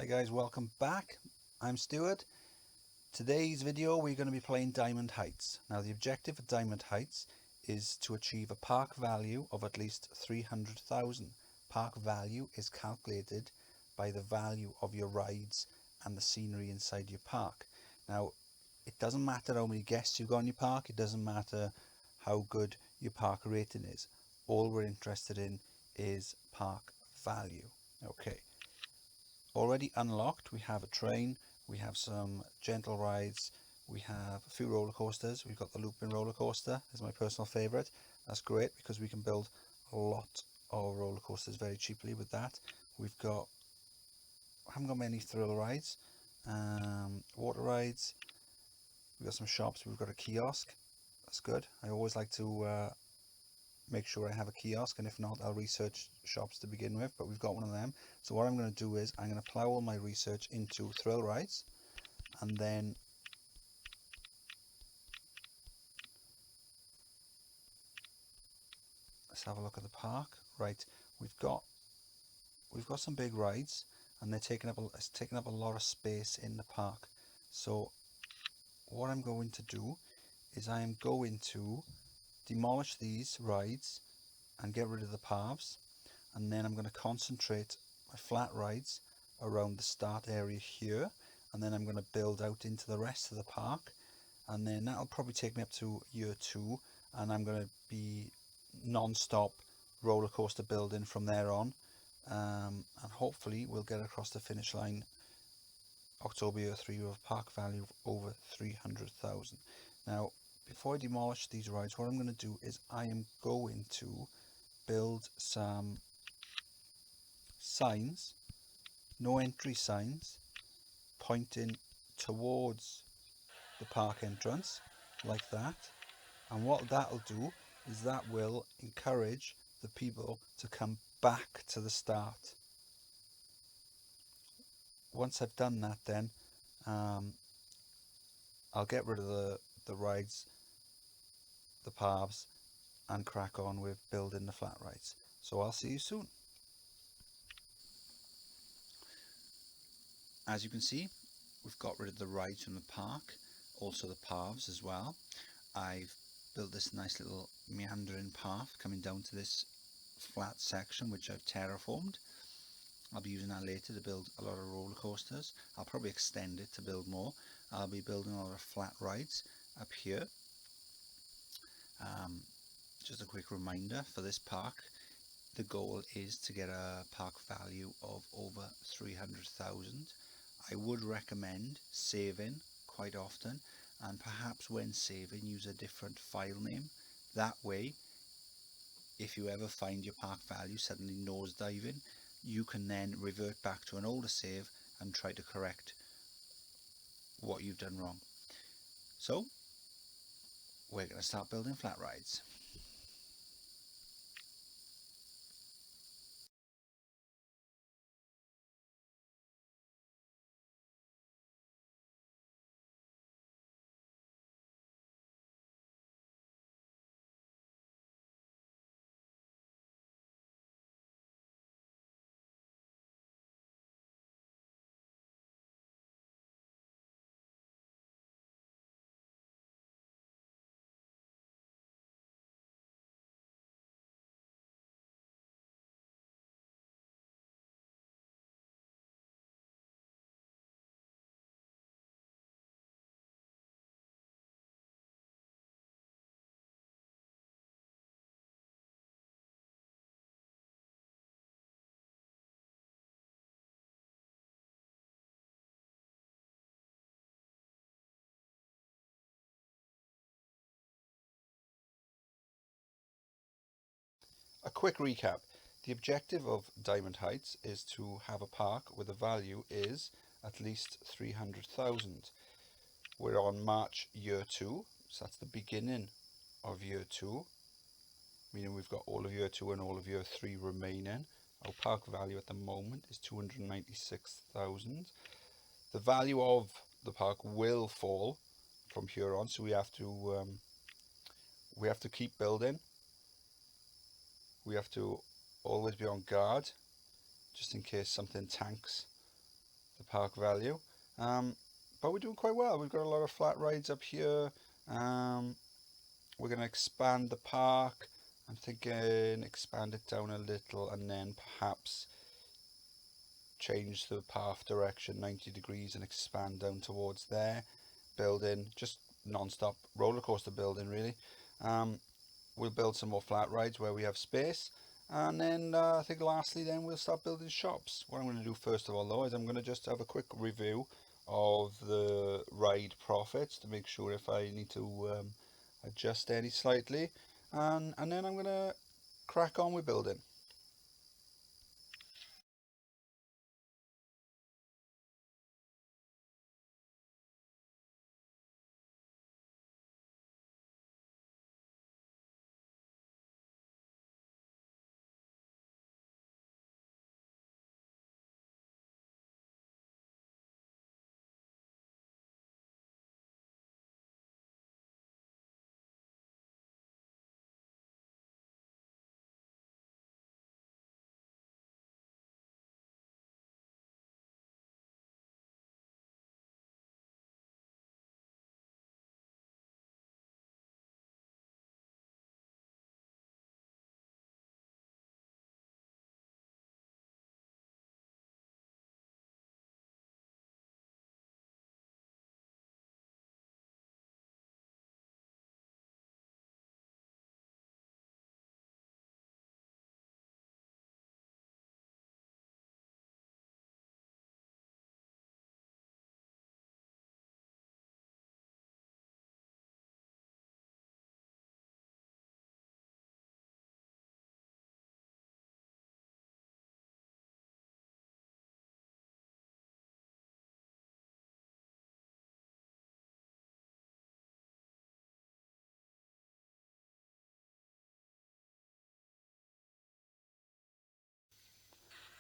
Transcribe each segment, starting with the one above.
Hi guys, welcome back. I'm Stuart. Today's video we're going to be playing Diamond Heights. Now the objective of Diamond Heights is to achieve a park value of at least 300,000. Park value is calculated by the value of your rides and the scenery inside your park. Now it doesn't matter how many guests you've got in your park, it doesn't matter how good your park rating is. All we're interested in is park value. Okay. Already unlocked, we have a train, we have some gentle rides, we have a few roller coasters. We've got the looping roller coaster, is my personal favourite. That's great because we can build a lot of roller coasters very cheaply with that. I haven't got many thrill rides, water rides, we've got some shops, we've got a kiosk. That's good. I always like to make sure I have a kiosk, and if not, I'll research shops to begin with, but we've got one of them. So what I'm going to do is I'm going to plow all my research into thrill rides, and then let's have a look at the park. Right, we've got some big rides, and it's taking up a lot of space in the park. So what I'm going to do is I am going to demolish these rides and get rid of the paths, and then I'm going to concentrate my flat rides around the start area here, and then I'm going to build out into the rest of the park, and then that'll probably take me up to year 2, and I'm going to be non-stop roller coaster building from there on, and hopefully we'll get across the finish line October year 3 with a park value of over 300,000. Now before I demolish these rides, what I'm going to do is I am going to build some signs, no entry signs, pointing towards the park entrance like that. And what that'll do is that will encourage the people to come back to the start. Once I've done that, then I'll get rid of the rides, the paths, and crack on with building the flat rides. So I'll see you soon. As you can see, we've got rid of the rides from the park, also the paths as well. I've built this nice little meandering path coming down to this flat section which I've terraformed. I'll be using that later to build a lot of roller coasters. I'll probably extend it to build more. I'll be building a lot of flat rides up here. Just a quick reminder, for this park the goal is to get a park value of over 300,000. I would recommend saving quite often, and perhaps when saving use a different file name. That way if you ever find your park value suddenly nosediving, you can then revert back to an older save and try to correct what you've done wrong. So we're going to start building flat rides. A quick recap. The objective of Diamond Heights is to have a park where the value is at least 300,000. We're on March year 2, so that's the beginning of year 2, meaning we've got all of year 2 and all of year 3 remaining. Our park value at the moment is 296,000. The value of the park will fall from here on, so we have to keep building. We have to always be on guard just in case something tanks the park value. But we're doing quite well. We've got a lot of flat rides up here. We're going to expand the park. I'm thinking expand it down a little and then perhaps change the path direction 90 degrees and expand down towards there. Building, just non-stop roller coaster building really. We'll build some more flat rides where we have space. And then I think lastly then we'll start building shops. What I'm going to do first of all though is I'm going to just have a quick review of the ride profits to make sure if I need to adjust any slightly. And then I'm going to crack on with building.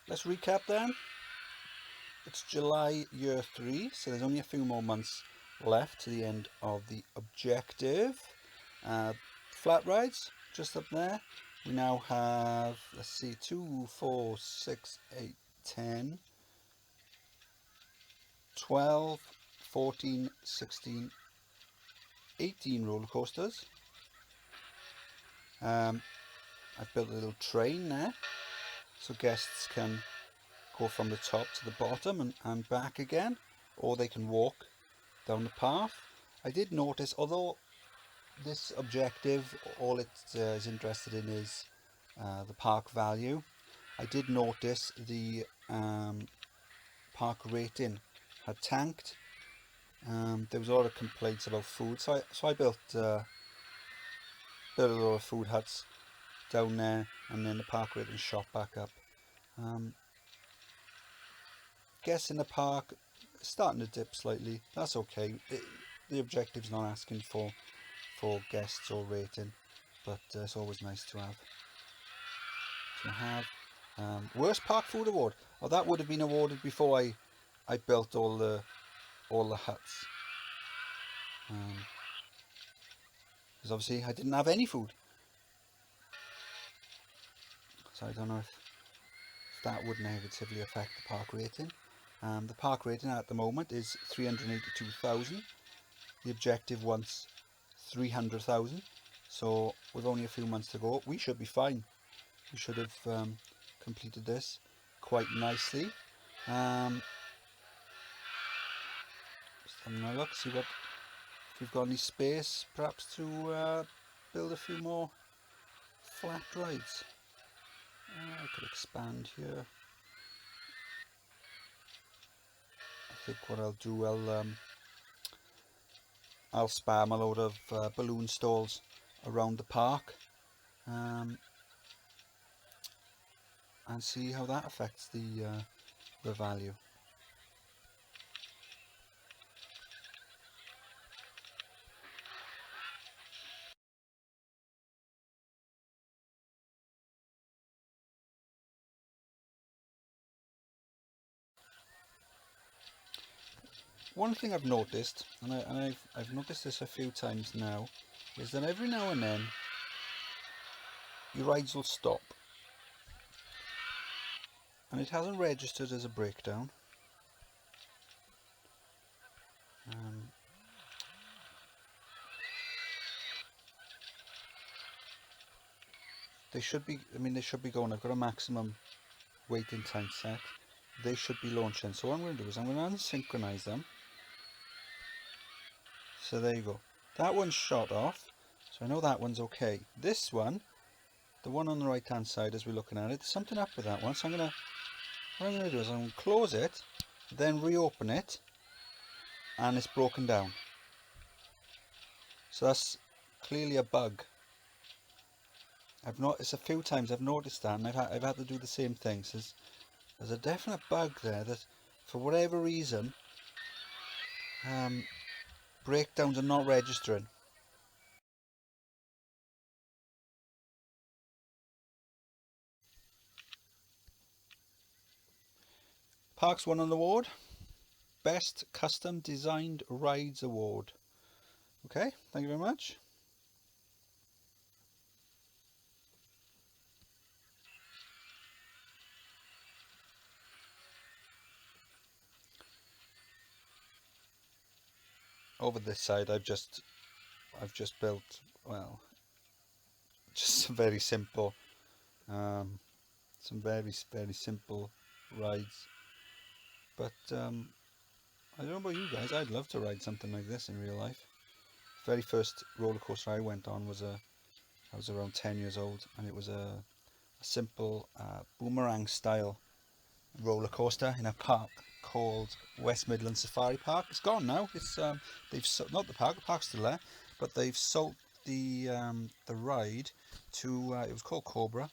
Let's recap then. It's July year 3, so there's only a few more months left to the end of the objective. Flat rides, just up there. We now have, let's see, 2, 4, 6, 8, 10, 12, 14, 16, 18 roller coasters. I've built a little train there, so guests can go from the top to the bottom and back again, or they can walk down the path. I did notice, although this objective, all it is interested in is the park value, I did notice the park rating had tanked. There was a lot of complaints about food, so I built a lot of food huts down there, and then the park rating shot back up. Guests in the park starting to dip slightly. That's okay. The objective's not asking for guests or rating, but it's always nice to have. Worst park food award. Oh, that would have been awarded before I built all the huts. Because obviously I didn't have any food, so I don't know if that would negatively affect the park rating. The park rating at the moment is 382,000. The objective wants 300,000. So with only a few months to go, we should be fine. We should have completed this quite nicely. Just having a look, see if we've got any space, perhaps to build a few more flat rides. I could expand here. I think what I'll do, I'll spam a load of balloon stalls around the park and see how that affects the value. One thing I've noticed, and I've noticed this a few times now, is that every now and then your rides will stop, and it hasn't registered as a breakdown. they should be, I mean, they should be going. I've got a maximum waiting time set. They should be launching. So what I'm going to do is I'm going to unsynchronize them. So there you go. That one's shot off. So I know that one's okay. This one, the one on the right hand side as we're looking at it, there's something up with that one. So what I'm going to do is I'm going to close it, then reopen it, and it's broken down. So that's clearly a bug. I've noticed a few times, I've noticed that, and I've had to do the same thing. So there's a definite bug there that for whatever reason breakdowns are not registering. Parks won an award, Best Custom Designed Rides Award. Okay, thank you very much. Over this side I've just built, well, just some very simple some very simple rides, but I don't know about you guys, I'd love to ride something like this in real life. The very first roller coaster I went on was I was around 10 years old, and it was a simple boomerang style roller coaster in a park called West Midlands Safari Park. It's gone now. It's they've not the park's still there, but they've sold the ride to it was called Cobra.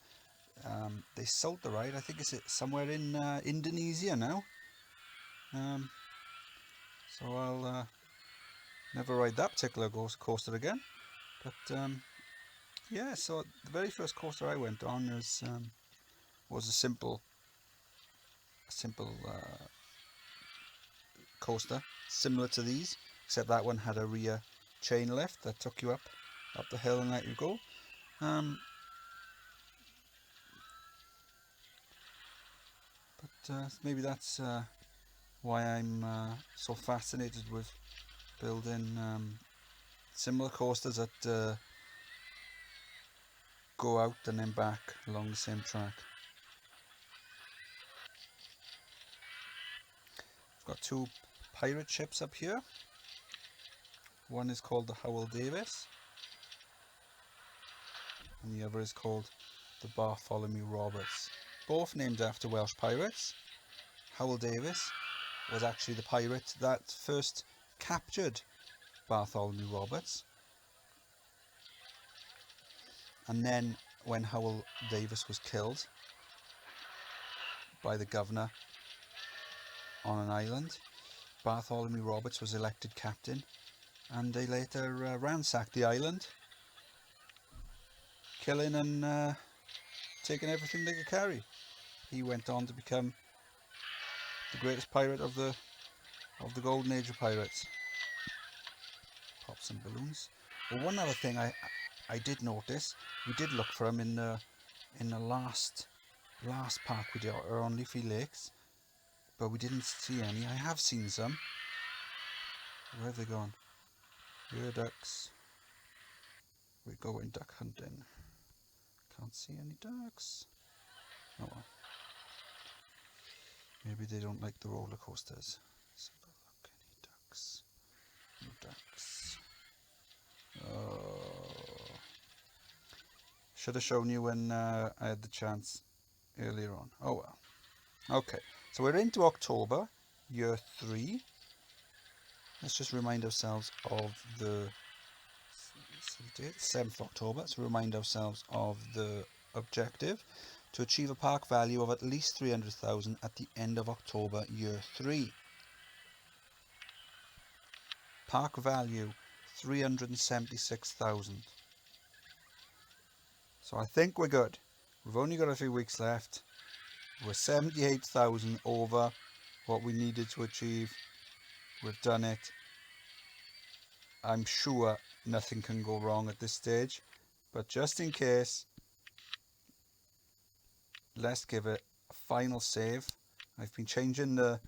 They sold the ride. I think it's somewhere in Indonesia now. So I'll never ride that particular coaster again. But yeah, so the very first coaster I went on was a simple coaster, similar to these, except that one had a rear chain lift that took you up the hill and let you go. But maybe that's why I'm so fascinated with building similar coasters that go out and then back along the same track. I've got two pirate ships up here. One is called the Howell Davis, and the other is called the Bartholomew Roberts. Both named after Welsh pirates. Howell Davis was actually the pirate that first captured Bartholomew Roberts, and then when Howell Davis was killed by the governor on an island, Bartholomew Roberts was elected captain, and they later ransacked the island, killing and taking everything they could carry. He went on to become the greatest pirate of the golden age of pirates. Pop some balloons. Well, one other thing I did notice, we did look for them in the last park we did, or on Leafy Lakes, but we didn't see any. I have seen some. Where have they gone? Here, ducks. We're going duck hunting. Can't see any ducks. Oh well. Maybe they don't like the roller coasters. Let's have a look. Any ducks? No ducks. Oh. Should have shown you when I had the chance earlier on. Oh well. Okay, so we're into October, year 3. Let's just remind ourselves of the 7th October. Let's remind ourselves of the objective: to achieve a park value of at least 300,000 at the end of October, year 3. Park value 376,000. So I think we're good. We've only got a few weeks left. We're 78,000 over what we needed to achieve. We've done it. I'm sure nothing can go wrong at this stage, but just in case, let's give it a final save. I've been changing the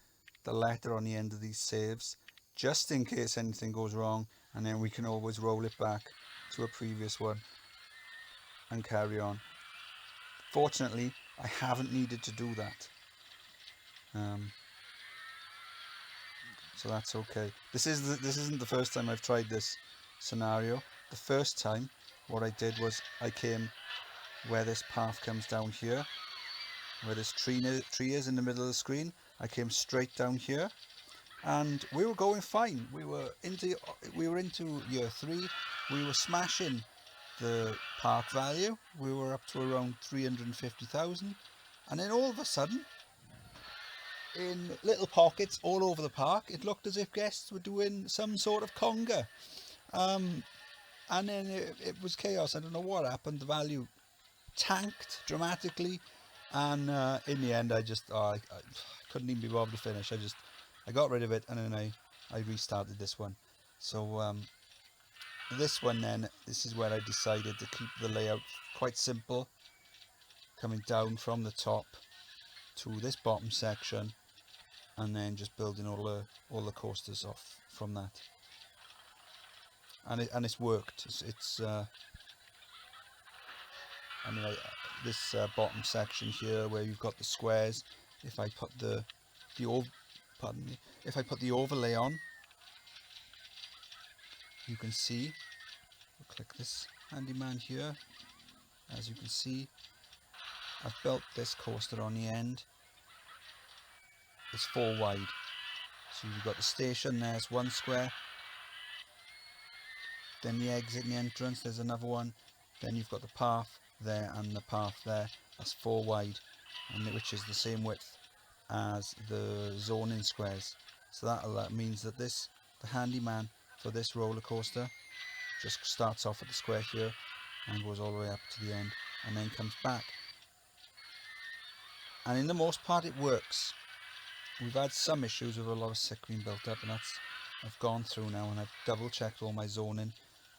letter on the end of these saves just in case anything goes wrong, and then we can always roll it back to a previous one and carry on. Fortunately, I haven't needed to do that. So that's okay. This isn't the first time I've tried this scenario. The first time, what I did was I came where this path comes down here, where this tree is in the middle of the screen. I came straight down here, and we were going fine. We were into year 3. We were smashing the park value. We were up to around 350,000, and then all of a sudden, in little pockets all over the park, it looked as if guests were doing some sort of conga. And then it was chaos. I don't know what happened. The value tanked dramatically, and in the end, I couldn't even be bothered to finish. I got rid of it, and then I restarted this one. So this one then, this is where I decided to keep the layout quite simple, coming down from the top to this bottom section, and then just building all the coasters off from that. And it's worked. This bottom section here where you've got the squares, if I put if I put the overlay on, you can see, we'll click this handyman here, as you can see, I've built this coaster on the end. It's 4 wide, so you've got the station, there's 1 square, then the exit and the entrance, there's another one, then you've got the path there and the path there. That's 4 wide, and which is the same width as the zoning squares. So that means that the handyman for this roller coaster just starts off at the square here and goes all the way up to the end, and then comes back. And in the most part, it works. We've had some issues with a lot of sick being built up, and I've gone through now and I've double checked all my zoning.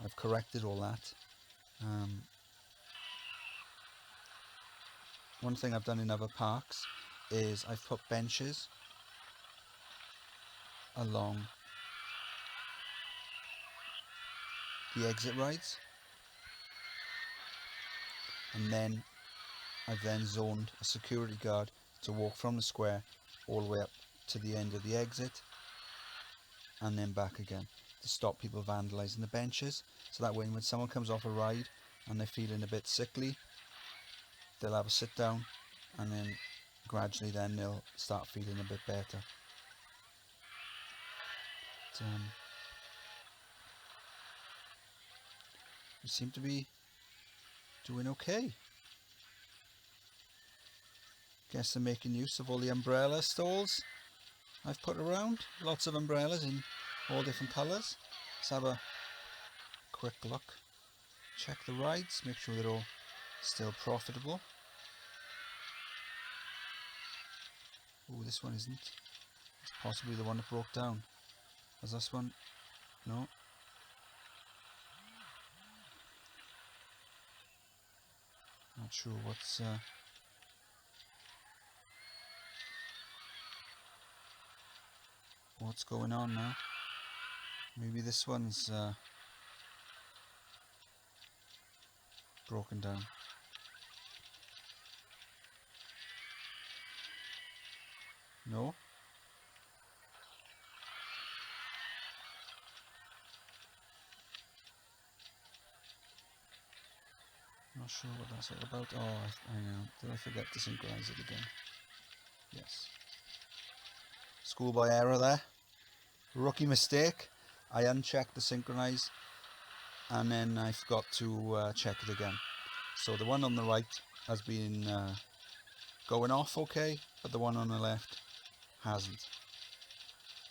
I've corrected all that. One thing I've done in other parks is I've put benches along the exit rides, and then I've then zoned a security guard to walk from the square all the way up to the end of the exit and then back again, to stop people vandalising the benches. So that way when someone comes off a ride and they're feeling a bit sickly, they'll have a sit down, and then gradually then they'll start feeling a bit better. We seem to be doing okay. Guess they're making use of all the umbrella stalls I've put around. Lots of umbrellas in all different colours. Let's have a quick look. Check the rides, make sure they're all still profitable. Oh, this one isn't. It's possibly the one that broke down. Was this one? No. Not sure what's going on now. Maybe this one's broken down. No? Not sure what that's all about. Oh, I know. Did I forget to synchronize it again? Yes. Schoolboy error there. Rookie mistake. I unchecked the synchronize and then I forgot to check it again. So the one on the right has been going off okay, but the one on the left hasn't.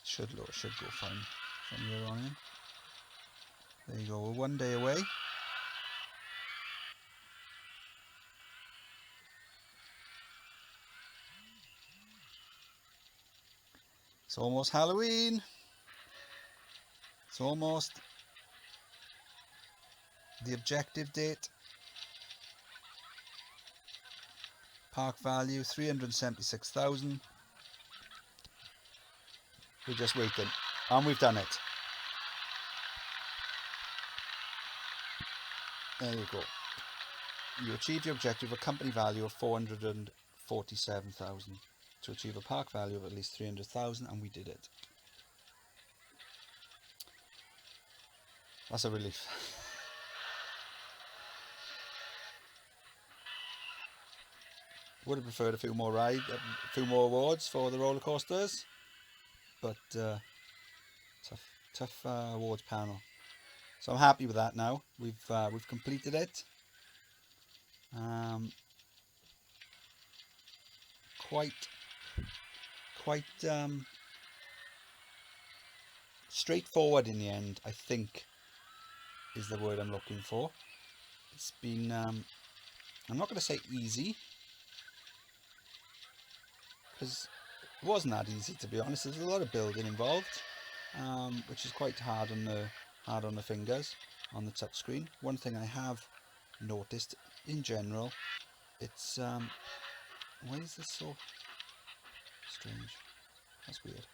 Should go fine from here on in. There you go. We're 1 day away. It's almost Halloween. It's almost the objective date. Park value 376,000. We're just waiting, and we've done it. There you go. you achieve your objective, a company value of 447,000 to achieve a park value of at least 300,000, and we did it. That's a relief. Would have preferred a few more awards for the roller coasters, but tough awards panel. So I'm happy with that now. We've completed it. Quite straightforward in the end, I think, is the word I'm looking for. It's been I'm not going to say easy, because it wasn't that easy, to be honest. There's a lot of building involved, which is quite hard on the fingers on the touchscreen. One thing I have noticed in general, it's why is this so strange? That's weird.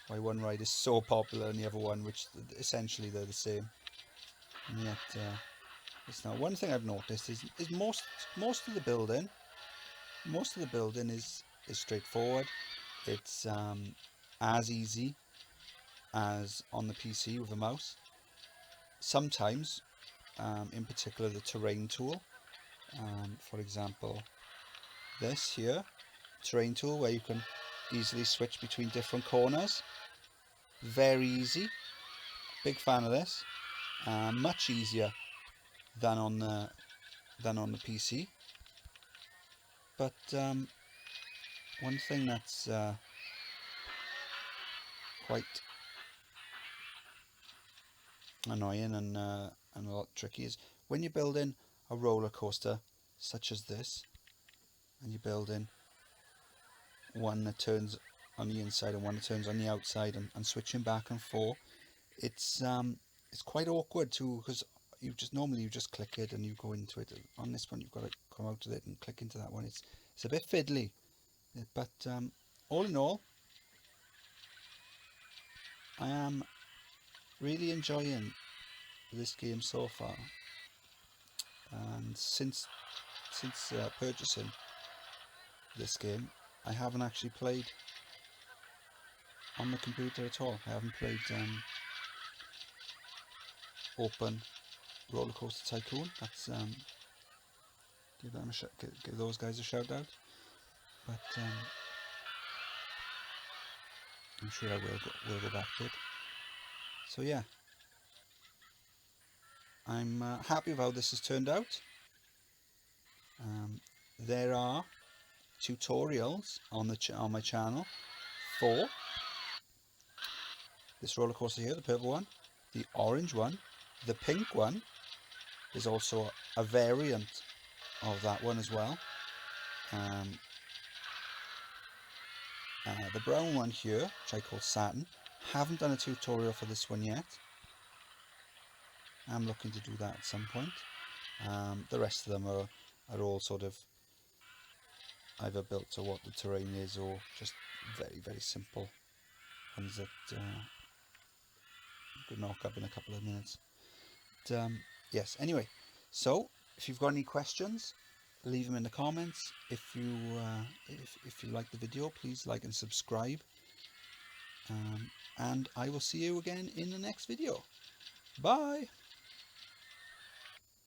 Why one ride is so popular and the other one, which essentially they're the same, and yet it's not. One thing I've noticed is most of the building is straightforward. It's as easy as on the PC with a mouse. Sometimes, in particular, the terrain tool. For example, this here, terrain tool, where you can easily switch between different corners. Very easy. Big fan of this. Much easier than on the PC. But one thing that's quite annoying and a lot tricky is when you're building a roller coaster such as this, and you're building one that turns on the inside and one that turns on the outside, and switching back and forth, it's quite awkward too, because you just click it and you go into it. On this one, you've got to come out of it and click into that one. It's a bit fiddly, but all in all, I am really enjoying this game so far. And since purchasing this game, I haven't actually played on the computer at all. I haven't played Open Roller Coaster Tycoon. That's give those guys a shout out. But I'm sure I will go back to it. So yeah, I'm happy with how this has turned out. There are tutorials on my channel for this roller coaster here, the purple one, the orange one, the pink one. There's also a variant of that one as well. The brown one here, which I call Saturn. Haven't done a tutorial for this one yet. I'm looking to do that at some point. The rest of them are all sort of either built to what the terrain is, or just very, very simple ones that you could knock up in a couple of minutes. But, yes, anyway, so if you've got any questions, leave them in the comments. If you like the video, please like and subscribe, and I will see you again in the next video. Bye.